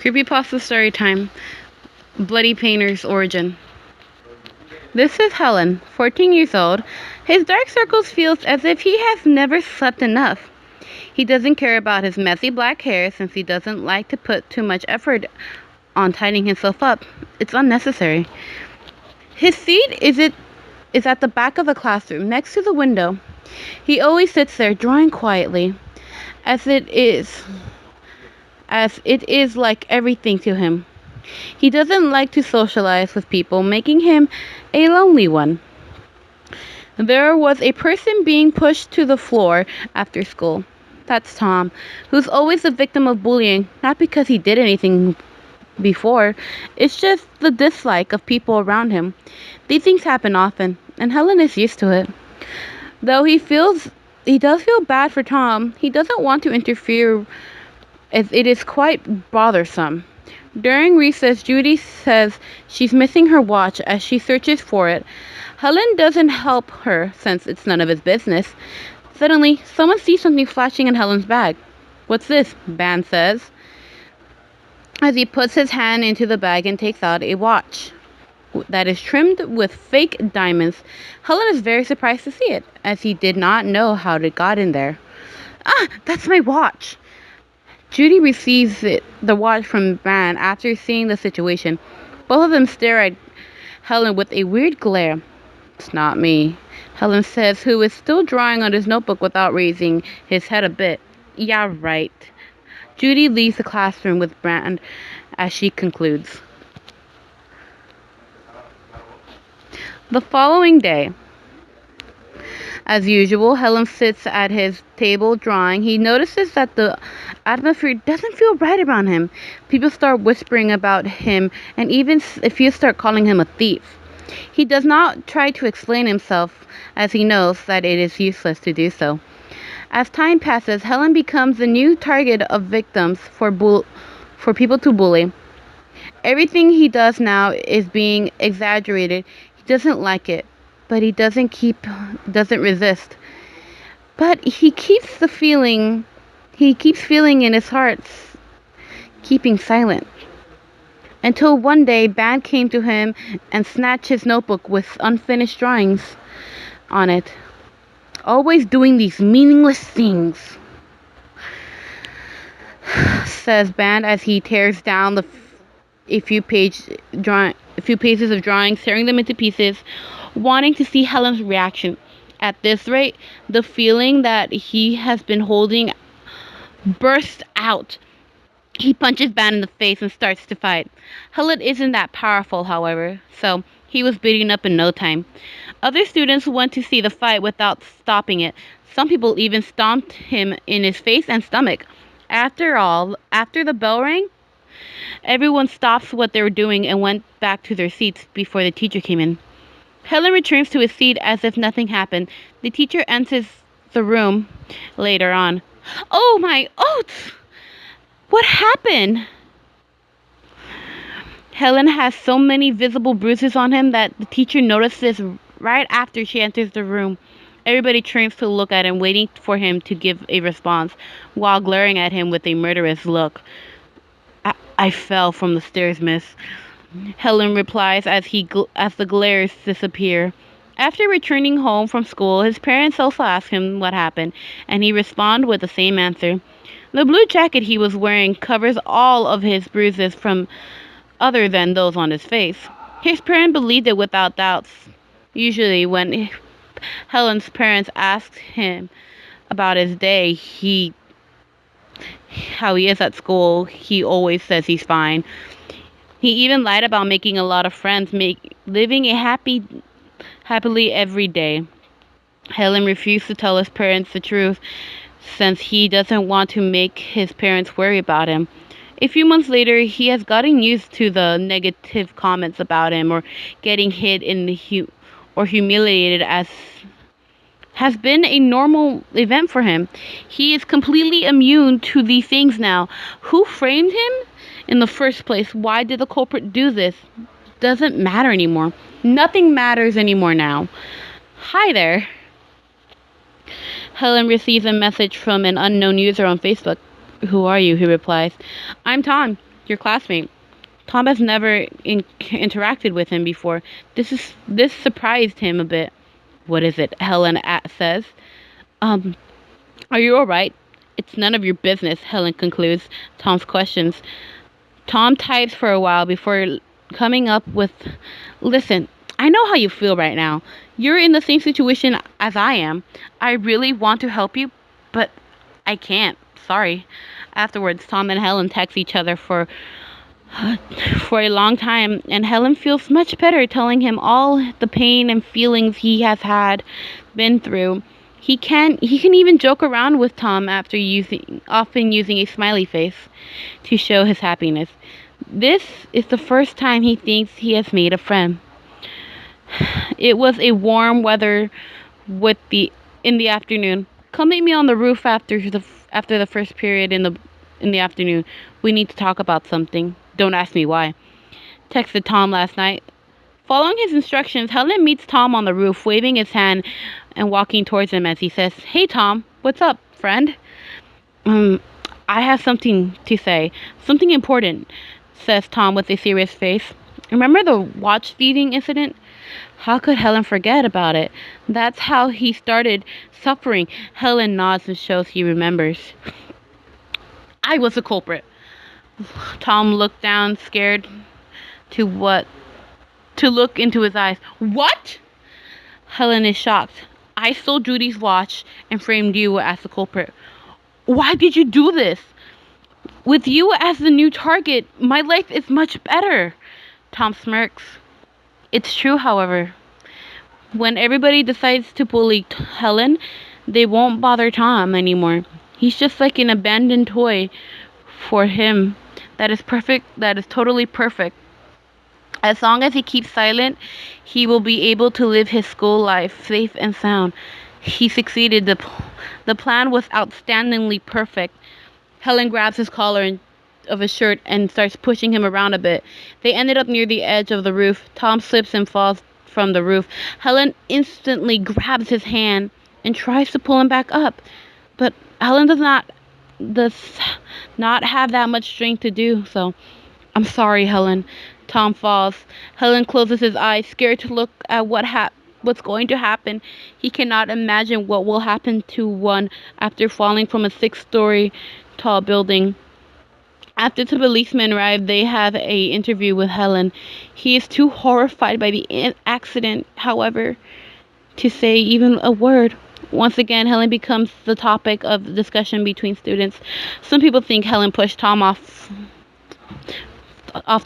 Creepypasta story time. Bloody Painter's origin. This is Helen, 14 years old. His dark circles feels as if he has never slept enough. He doesn't care about his messy black hair since he doesn't like to put too much effort on tidying himself up. It's unnecessary. His seat is at the back of the classroom, next to the window. He always sits there drawing quietly, as it is like everything to him. He doesn't like to socialize with people, making him a lonely one. There was a person being pushed to the floor after school. That's Tom, who's always the victim of bullying, not because he did anything before. It's just the dislike of people around him. These things happen often, and Helen is used to it. Though he does feel bad for Tom, he doesn't want to interfere as it is quite bothersome. During recess, Judy says she's missing her watch as she searches for it. Helen doesn't help her since it's none of his business. Suddenly, someone sees something flashing in Helen's bag. "What's this?" Ban says, as he puts his hand into the bag and takes out a watch that is trimmed with fake diamonds. Helen is very surprised to see it, as he did not know how it got in there. "Ah, that's my watch!" Judy receives the watch from Ban after seeing the situation. Both of them stare at Helen with a weird glare. "It's not me," Helen says, who is still drawing on his notebook without raising his head a bit. "Yeah, right." Judy leaves the classroom with Ban as she concludes. The following day, as usual, Helen sits at his table drawing. He notices that the atmosphere doesn't feel right around him. People start whispering about him, and even a few start calling him a thief. He does not try to explain himself, as he knows that it is useless to do so. As time passes, Helen becomes the new target of victims for people to bully. Everything he does now is being exaggerated. He doesn't like it, but he doesn't resist. But he keeps feeling in his heart, keeping silent. Until one day, Ban came to him and snatched his notebook with unfinished drawings on it. "Always doing these meaningless things," says Ban as he tears down a few pages of drawings, tearing them into pieces, wanting to see Helen's reaction. At this rate, the feeling that he has been holding bursts out. He punches Ban in the face and starts to fight. Helen isn't that powerful, however, so he was beaten up in no time. Other students went to see the fight without stopping it. Some people even stomped him in his face and stomach. After the bell rang, everyone stopped what they were doing and went back to their seats before the teacher came in. Helen returns to his seat as if nothing happened. The teacher enters the room later on. "Oh my oats! What happened?" Helen has so many visible bruises on him that the teacher notices right after she enters the room. Everybody turns to look at him, waiting for him to give a response, while glaring at him with a murderous look. I fell from the stairs, miss," Helen replies as the glares disappear. After returning home from school, his parents also ask him what happened, and he responds with the same answer. The blue jacket he was wearing covers all of his bruises other than those on his face. His parents believed it without doubts. Usually when Helen's parents asked him about his day, how he is at school, he always says he's fine. He even lied about making a lot of friends, living a happily every day. Helen refused to tell his parents the truth, since he doesn't want to make his parents worry about him. A few months later, he has gotten used to the negative comments about him, or getting hit or humiliated as has been a normal event for him. He is completely immune to these things now. Who framed him in the first place? Why did the culprit do this? Doesn't matter anymore. Nothing matters anymore now. "Hi there." Helen receives a message from an unknown user on Facebook. "Who are you?" he replies. "I'm Tom. Your classmate. Tom has never interacted with him before. This surprised him a bit. What is it? Says. Um, are you all right? It's none of your business. Helen concludes Tom's questions. Tom types for a while before coming up with, listen, I know how you feel right now. You're in the same situation as I am. I really want to help you, but I can't. Sorry. Afterwards, Tom and Helen text each other for a long time, and Helen feels much better telling him all the pain and feelings he has been through. He can even joke around with Tom after often using a smiley face to show his happiness. This is the first time he thinks he has made a friend. It was a warm weather with the in the afternoon. Come meet me on the roof after the first period in the afternoon. We need to talk about something. Don't ask me why. Texted Tom last night. Following his instructions, Helen meets Tom on the roof, waving his hand and walking towards him as he says, "Hey Tom, what's up, friend?" Um, I have something to say. Something important, says Tom with a serious face. Remember the watch thieving incident? How could Helen forget about it? That's how he started suffering. Helen nods and shows he remembers. I was the culprit. Tom looked down, scared to what to look into his eyes. What? Helen is shocked. I stole Judy's watch and framed you as the culprit. Why did you do this? With you as the new target, my life is much better. Tom smirks. It's true, however. When everybody decides to bully Helen, they won't bother Tom anymore. He's just like an abandoned toy for him that is perfect, that is totally perfect. As long as he keeps silent, he will be able to live his school life safe and sound. He succeeded. The plan was outstandingly perfect. Helen grabs his collar of his shirt and starts pushing him around a bit. They ended up near the edge of the roof. Tom slips and falls from the roof. Helen instantly grabs his hand and tries to pull him back up. But Helen does not have that much strength to do so. I'm sorry, Helen. Tom falls. Helen closes his eyes, scared to look at what's going to happen. He cannot imagine what will happen to one after falling from a 6-story tall building. After the policemen arrive, they have a interview with Helen. He is too horrified by the accident, however, to say even a word. Once again, Helen becomes the topic of discussion between students. Some people think Helen pushed Tom off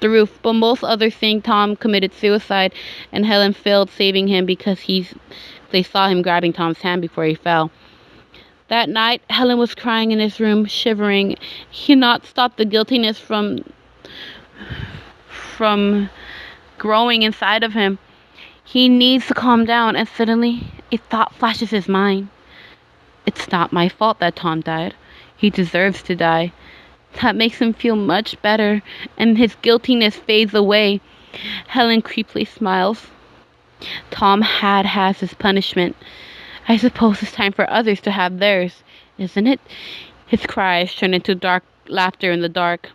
the roof, but most others think Tom committed suicide and Helen failed saving him because they saw him grabbing Tom's hand before he fell. That night, Helen was crying in his room, shivering. He could not stop the guiltiness from growing inside of him. He needs to calm down, and suddenly a thought flashes his mind. It's not my fault that Tom died. He deserves to die. That makes him feel much better, and his guiltiness fades away. Helen creepily smiles. Tom has his punishment. I suppose it's time for others to have theirs, isn't it? His cries turn into dark laughter in the dark.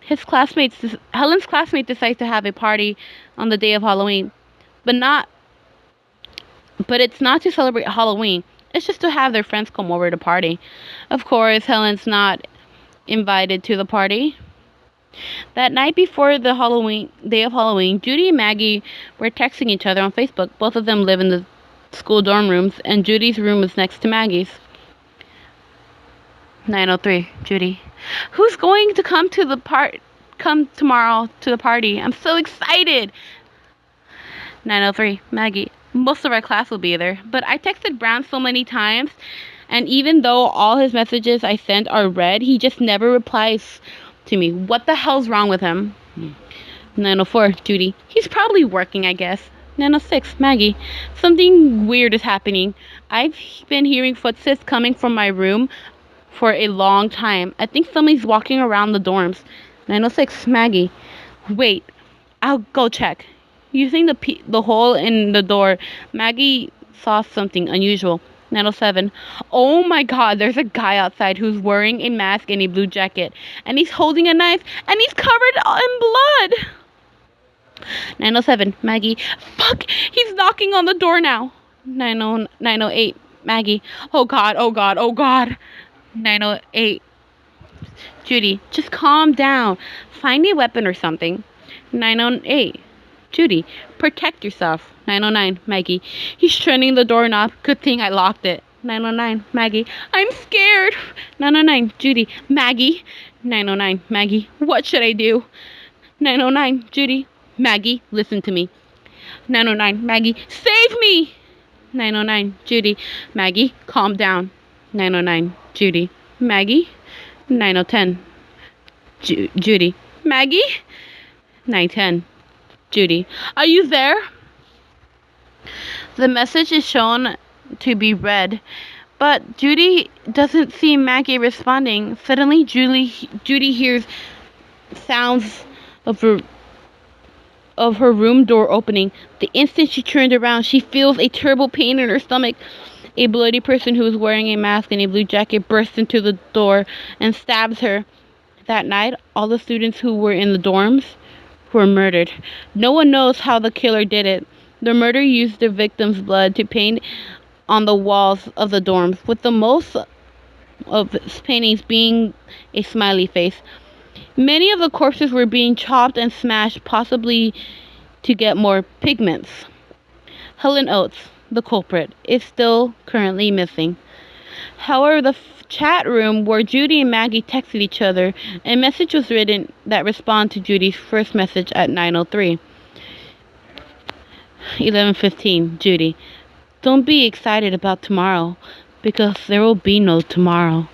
Helen's classmates decide to have a party on the day of Halloween, but it's not to celebrate Halloween. It's just to have their friends come over to party. Of course, Helen's not invited to the party. That night before the day of Halloween, Judy and Maggie were texting each other on Facebook. Both of them live in the school dorm rooms, and Judy's room is next to Maggie's. 9:03, Judy. Who's going to come tomorrow to the party? I'm so excited. 9:03, Maggie. Most of our class will be there, but I texted Brown so many times, and even though all his messages I sent are read, he just never replies to me. What the hell's wrong with him? 9:04, Judy. He's probably working, I guess. 9:06, Maggie. Something weird is happening. I've been hearing footsteps coming from my room for a long time. I think somebody's walking around the dorms. 9:06, Maggie. Wait, I'll go check. Using the hole in the door, Maggie saw something unusual. 9:07. Oh my god, there's a guy outside who's wearing a mask and a blue jacket. And he's holding a knife and he's covered in blood. 9:07. Maggie. Fuck! He's knocking on the door now. 9:08. Maggie. Oh god, oh god, oh god. 9:08. Judy. Just calm down. Find a weapon or something. 9:08. Judy. Protect yourself. 9:09. Maggie. He's turning the doorknob. Good thing I locked it. 9:09. Maggie. I'm scared. 9:09. Judy. Maggie. 9:09. Maggie. What should I do? 9:09. Judy. Maggie, listen to me. 9:09. Maggie, save me! 9:09. Judy. Maggie, calm down. 9:09. Judy. Maggie. 9:10. Judy. Maggie. 9:10. Judy. Are you there? The message is shown to be read, but Judy doesn't see Maggie responding. Suddenly, Judy hears sounds of her room door opening. The instant she turned around, she feels a terrible pain in her stomach. A bloody person who is wearing a mask and a blue jacket bursts into the door and stabs her. That night, all the students who were in the dorms were murdered. No one knows how the killer did it. The murderer used the victim's blood to paint on the walls of the dorms, with the most of his paintings being a smiley face. Many of the corpses were being chopped and smashed, possibly to get more pigments. Helen Oates, the culprit, is still currently missing. However, the chat room where Judy and Maggie texted each other, a message was written that responded to Judy's first message at 9:03. 11:15. Judy. Don't be excited about tomorrow, because there will be no tomorrow.